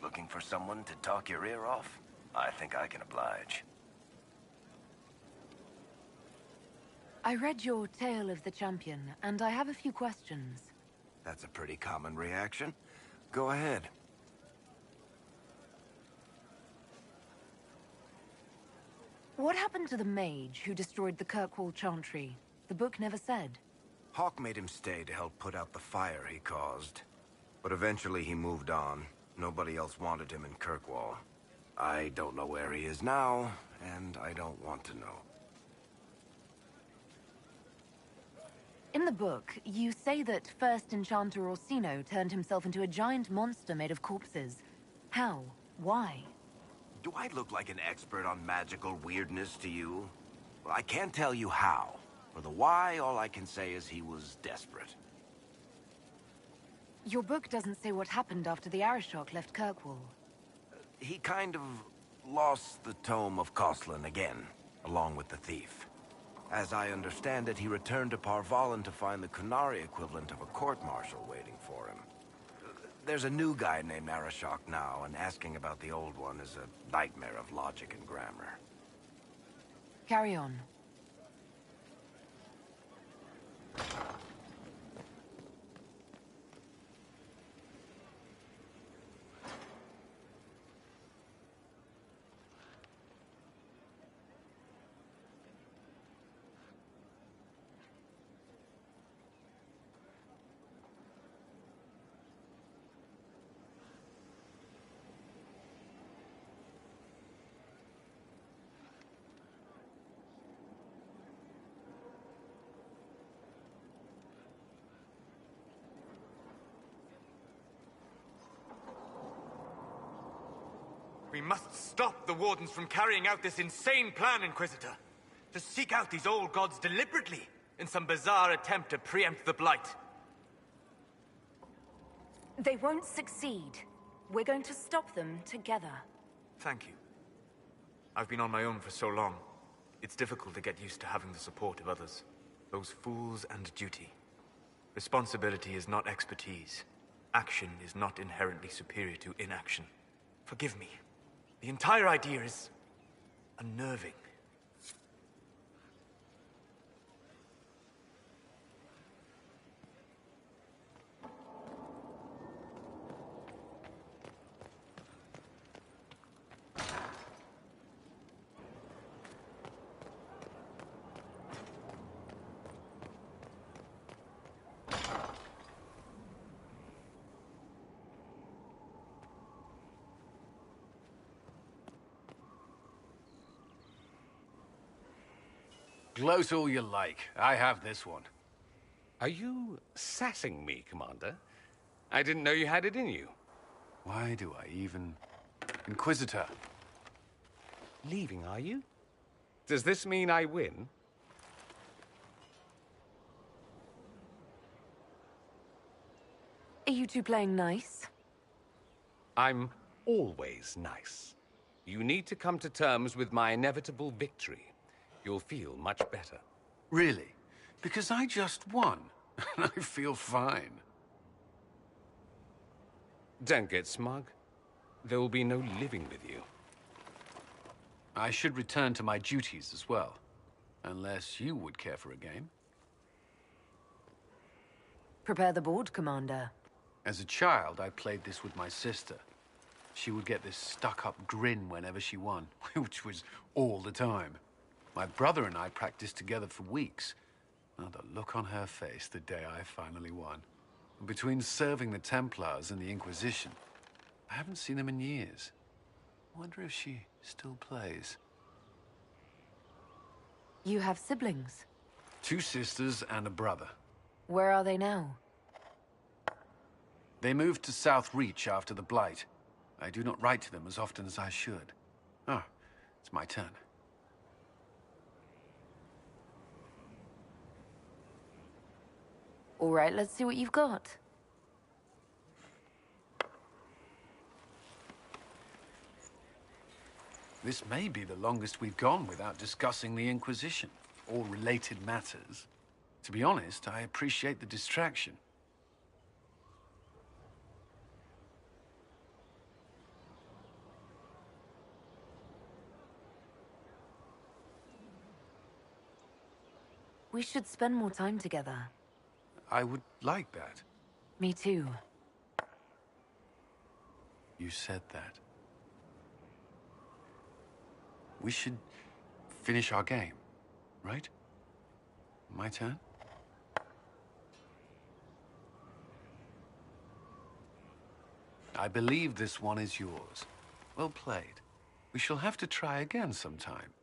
Looking for someone to talk your ear off? I think I can oblige. I read your Tale of the Champion, and I have a few questions. That's a pretty common reaction. Go ahead. What happened to the mage who destroyed the Kirkwall Chantry? The book never said. Hawk made him stay to help put out the fire he caused. But eventually he moved on. Nobody else wanted him in Kirkwall. I don't know where he is now, and I don't want to know. In the book, you say that first Enchanter Orsino turned himself into a giant monster made of corpses. How? Why? Do I look like an expert on magical weirdness to you? Well, I can't tell you how. For the why, all I can say is he was desperate. Your book doesn't say what happened after the Arishok left Kirkwall. He kind of lost the Tome of Coslin again, along with the thief. As I understand it, he returned to Parvalan to find the Kunari equivalent of a court-martial waiting for him. There's a new guy named Arishok now, and asking about the old one is a nightmare of logic and grammar. Carry on. We must stop the Wardens from carrying out this insane plan, Inquisitor. To seek out these old gods deliberately, in some bizarre attempt to preempt the Blight. They won't succeed. We're going to stop them together. Thank you. I've been on my own for so long. It's difficult to get used to having the support of others. Those fools and duty. Responsibility is not expertise. Action is not inherently superior to inaction. Forgive me. The entire idea is unnerving. Gloat all you like. I have this one. Are you sassing me, Commander? I didn't know you had it in you. Why do I even... Inquisitor. Leaving, are you? Does this mean I win? Are you two playing nice? I'm always nice. You need to come to terms with my inevitable victory. You'll feel much better. Really? Because I just won. And I feel fine. Don't get smug. There will be no living with you. I should return to my duties as well. Unless you would care for a game. Prepare the board, Commander. As a child, I played this with my sister. She would get this stuck-up grin whenever she won, which was all the time. My brother and I practiced together for weeks. Oh, the look on her face the day I finally won. Between serving the Templars and the Inquisition, I haven't seen them in years. I wonder if she still plays. You have siblings? 2 sisters and a brother. Where are they now? They moved to South Reach after the Blight. I do not write to them as often as I should. Ah, it's my turn. All right, let's see what you've got. This may be the longest we've gone without discussing the Inquisition, or related matters. To be honest, I appreciate the distraction. We should spend more time together. I would like that. Me too. You said that. We should finish our game, right? My turn? I believe this one is yours. Well played. We shall have to try again sometime.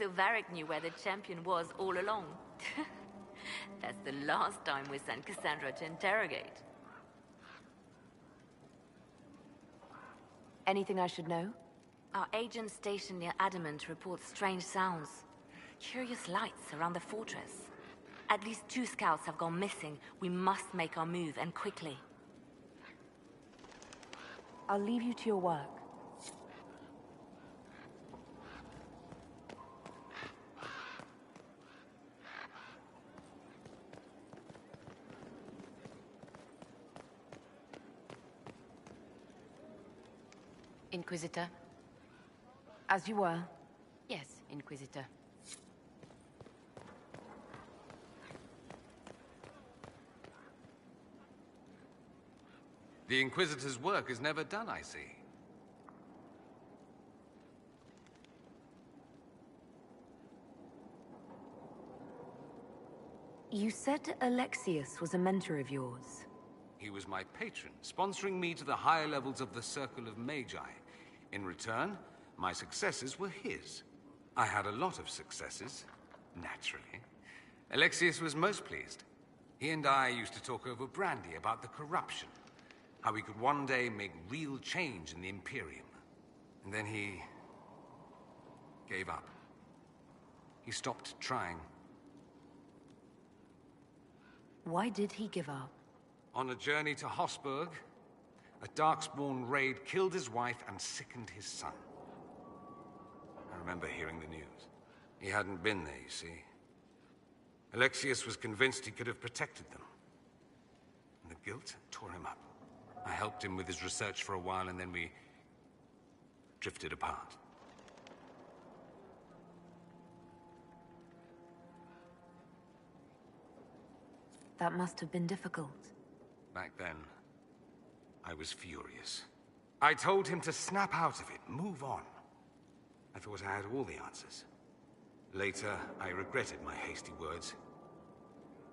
Silveric knew where the champion was all along. That's the last time we sent Cassandra to interrogate. Anything I should know? Our agent stationed near Adamant reports strange sounds. Curious lights around the fortress. At least 2 scouts have gone missing. We must make our move, and quickly. I'll leave you to your work. Inquisitor? As you were. Yes, Inquisitor. The Inquisitor's work is never done, I see. You said Alexius was a mentor of yours. He was my patron, sponsoring me to the higher levels of the Circle of Magi. In return, my successes were his. I had a lot of successes, naturally. Alexius was most pleased. He and I used to talk over brandy about the corruption, how we could one day make real change in the Imperium. And then he gave up. He stopped trying. Why did he give up? On a journey to Hossberg, a Darkspawn raid killed his wife and sickened his son. I remember hearing the news. He hadn't been there, you see. Alexius was convinced he could have protected them. And the guilt tore him up. I helped him with his research for a while, and then we drifted apart. That must have been difficult. Back then, I was furious. I told him to snap out of it, move on. I thought I had all the answers. Later, I regretted my hasty words.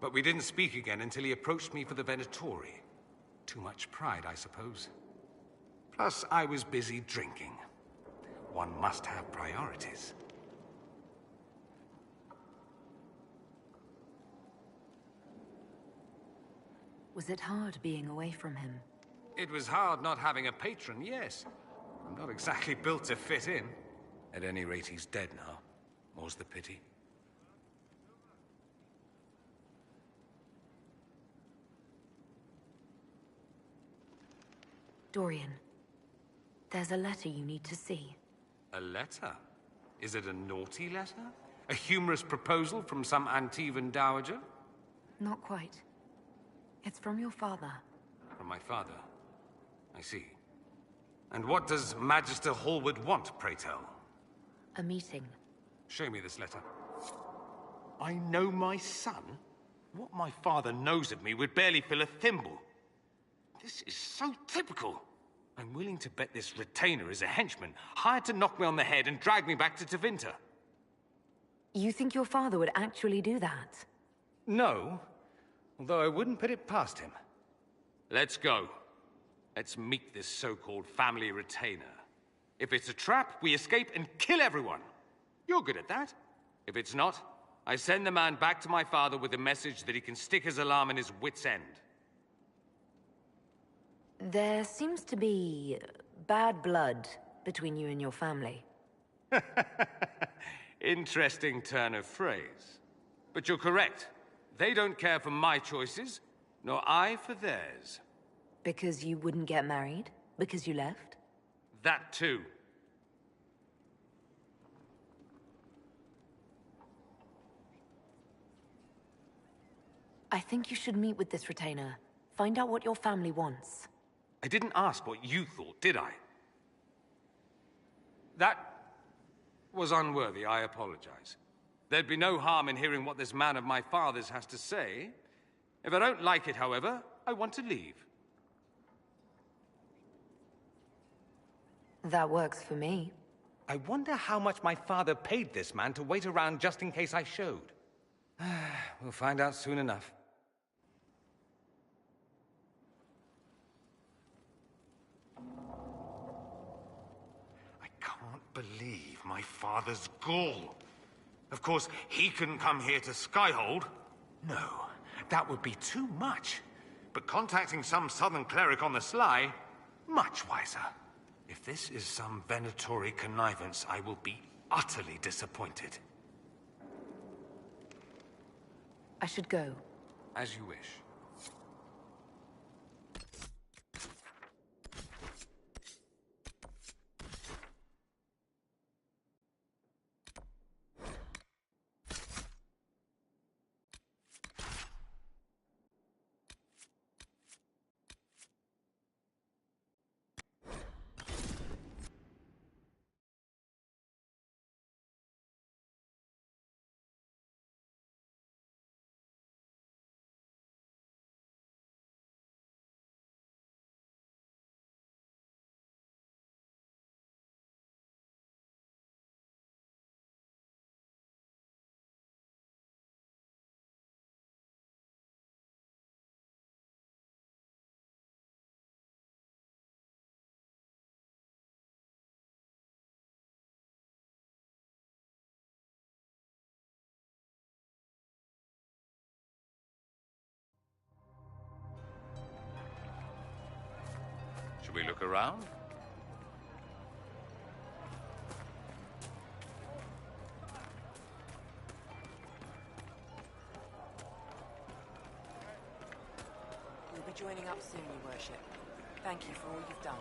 But we didn't speak again until he approached me for the Venatori. Too much pride, I suppose. Plus, I was busy drinking. One must have priorities. Was it hard being away from him? It was hard not having a patron, yes. I'm not exactly built to fit in. At any rate, he's dead now. More's the pity. Dorian, there's a letter you need to see. A letter? Is it a naughty letter? A humorous proposal from some Antivan dowager? Not quite. It's from your father. From my father. I see. And what does Magister Hallward want, pray tell? A meeting. Show me this letter. I know my son? What my father knows of me would barely fill a thimble. This is so typical. I'm willing to bet this retainer is a henchman, hired to knock me on the head and drag me back to Tevinter. You think your father would actually do that? No, although I wouldn't put it past him. Let's go. Let's meet this so-called family retainer. If it's a trap, we escape and kill everyone. You're good at that. If it's not, I send the man back to my father with a message that he can stick his alarm in his wit's end. There seems to be bad blood between you and your family. Interesting turn of phrase. But you're correct. They don't care for my choices, nor I for theirs. Because you wouldn't get married? Because you left? That too. I think you should meet with this retainer. Find out what your family wants. I didn't ask what you thought, did I? That was unworthy, I apologize. There'd be no harm in hearing what this man of my father's has to say. If I don't like it, however, I want to leave. That works for me. I wonder how much my father paid this man to wait around just in case I showed. We'll find out soon enough. I can't believe my father's gall. Of course, he couldn't come here to Skyhold. No, that would be too much. But contacting some southern cleric on the sly, much wiser. If this is some Venatori connivance, I will be utterly disappointed. I should go. As you wish. Should we look around? We'll be joining up soon, Your Worship. Thank you for all you've done.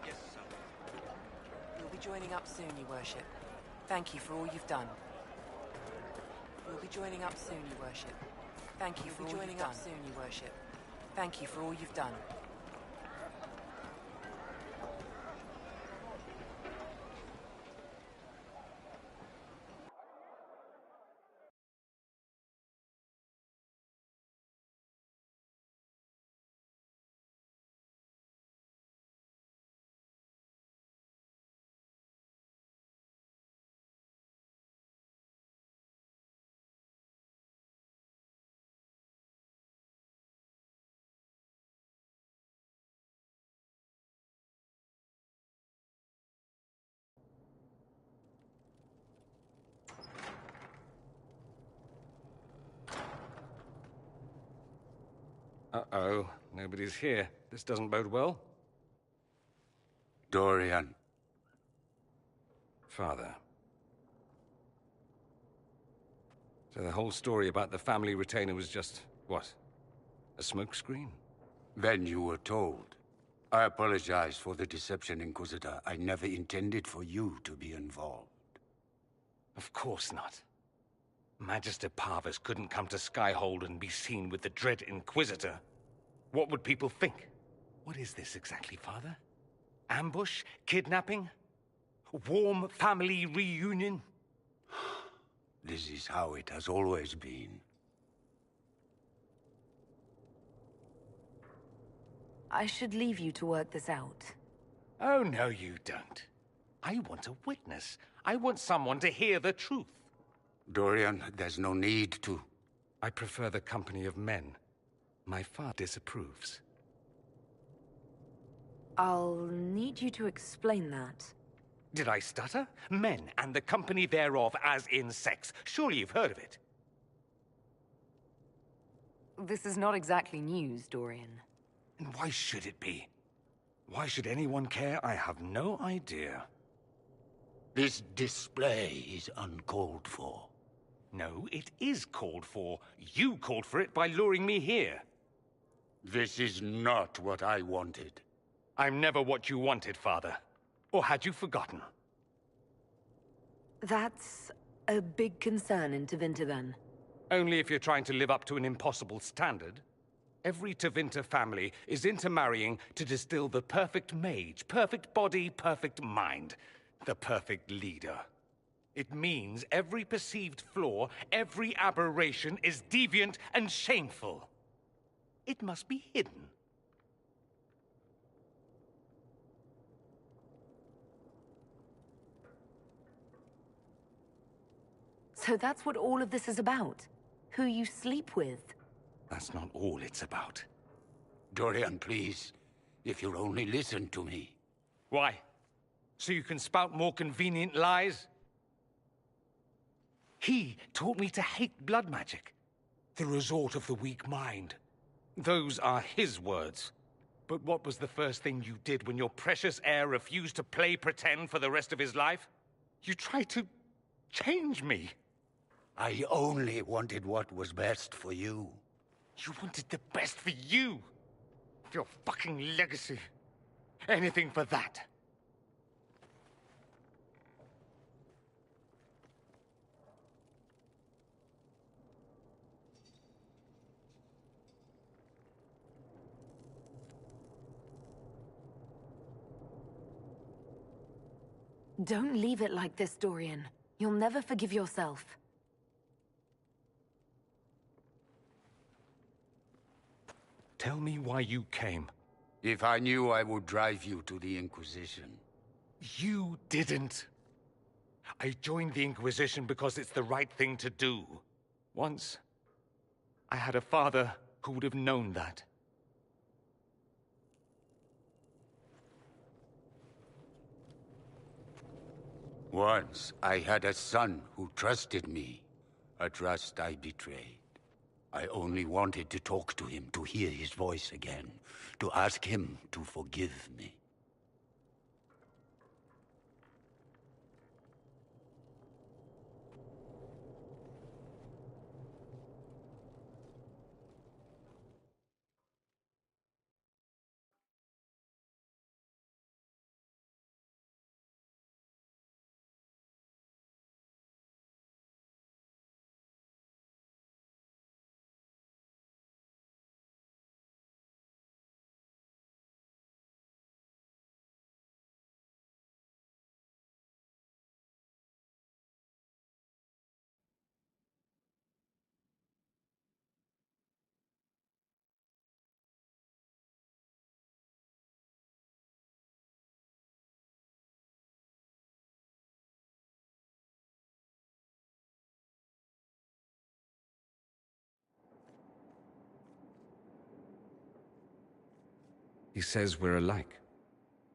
Yes, sir. We'll be joining up soon, Your Worship. Thank you for all you've done. We'll be joining up soon, Your Worship. Thank you for all you've done. Soon, Your Worship. Thank you for all you've done. Uh-oh. Nobody's here. This doesn't bode well. Dorian. Father. So the whole story about the family retainer was just, what? A smokescreen? Then you were told. I apologize for the deception, Inquisitor. I never intended for you to be involved. Of course not. Magister Parvus couldn't come to Skyhold and be seen with the dread Inquisitor. What would people think? What is this exactly, Father? Ambush? Kidnapping? Warm family reunion? This is how it has always been. I should leave you to work this out. Oh, no, you don't. I want a witness. I want someone to hear the truth. Dorian, there's no need to. I prefer the company of men. My father disapproves. I'll need you to explain that. Did I stutter? Men and the company thereof as in sex. Surely you've heard of it. This is not exactly news, Dorian. And why should it be? Why should anyone care? I have no idea. This display is uncalled for. No, it is called for. You called for it by luring me here. This is not what I wanted. I'm never what you wanted, Father. Or had you forgotten? That's a big concern in Tevinter, then. Only if you're trying to live up to an impossible standard. Every Tevinter family is intermarrying to distill the perfect mage, perfect body, perfect mind, the perfect leader. It means every perceived flaw, every aberration is deviant and shameful. It must be hidden. So that's what all of this is about? Who you sleep with? That's not all it's about. Dorian, please. If you'll only listen to me. Why? So you can spout more convenient lies? He taught me to hate blood magic. The resort of the weak mind. Those are his words. But what was the first thing you did when your precious heir refused to play pretend for the rest of his life? You tried to change me. I only wanted what was best for you. You wanted the best for you. Your fucking legacy. Anything for that. Don't leave it like this, Dorian. You'll never forgive yourself. Tell me why you came. If I knew, I would drive you to the Inquisition. You didn't. I joined the Inquisition because it's the right thing to do. Once, I had a father who would have known that. Once, I had a son who trusted me. A trust I betrayed. I only wanted to talk to him, to hear his voice again, to ask him to forgive me. He says we're alike.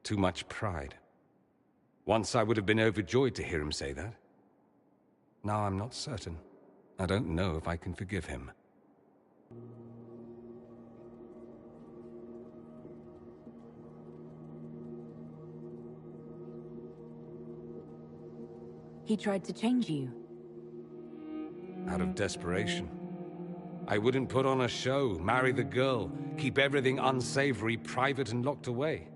Too much pride. Once I would have been overjoyed to hear him say that. Now I'm not certain. I don't know if I can forgive him. He tried to change you. Out of desperation. I wouldn't put on a show, marry the girl, keep everything unsavory private and locked away.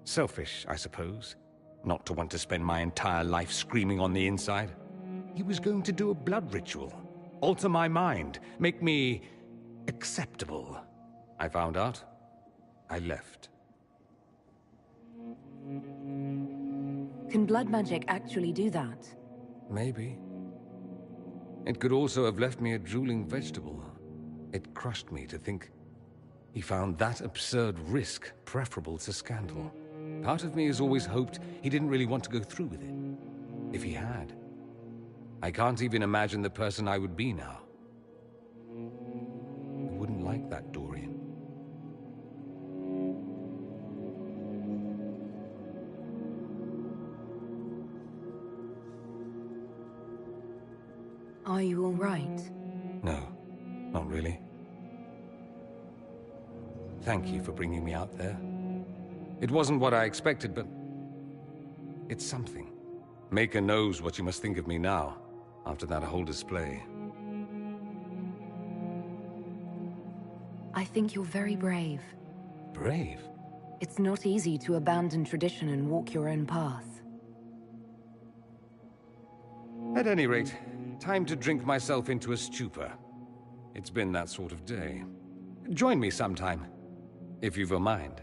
Selfish, I suppose, not to want to spend my entire life screaming on the inside. He was going to do a blood ritual, alter my mind, make me acceptable. I found out. I left. Can blood magic actually do that? Maybe. It could also have left me a drooling vegetable. It crushed me to think he found that absurd risk preferable to scandal. Part of me has always hoped he didn't really want to go through with it. If he had, I can't even imagine the person I would be now. I wouldn't like that, Dorian. Are you all right? No, not really. Thank you for bringing me out there. It wasn't what I expected, but it's something. Maker knows what you must think of me now, after that whole display. I think you're very brave. Brave? It's not easy to abandon tradition and walk your own path. At any rate, time to drink myself into a stupor. It's been that sort of day. Join me sometime, if you've a mind.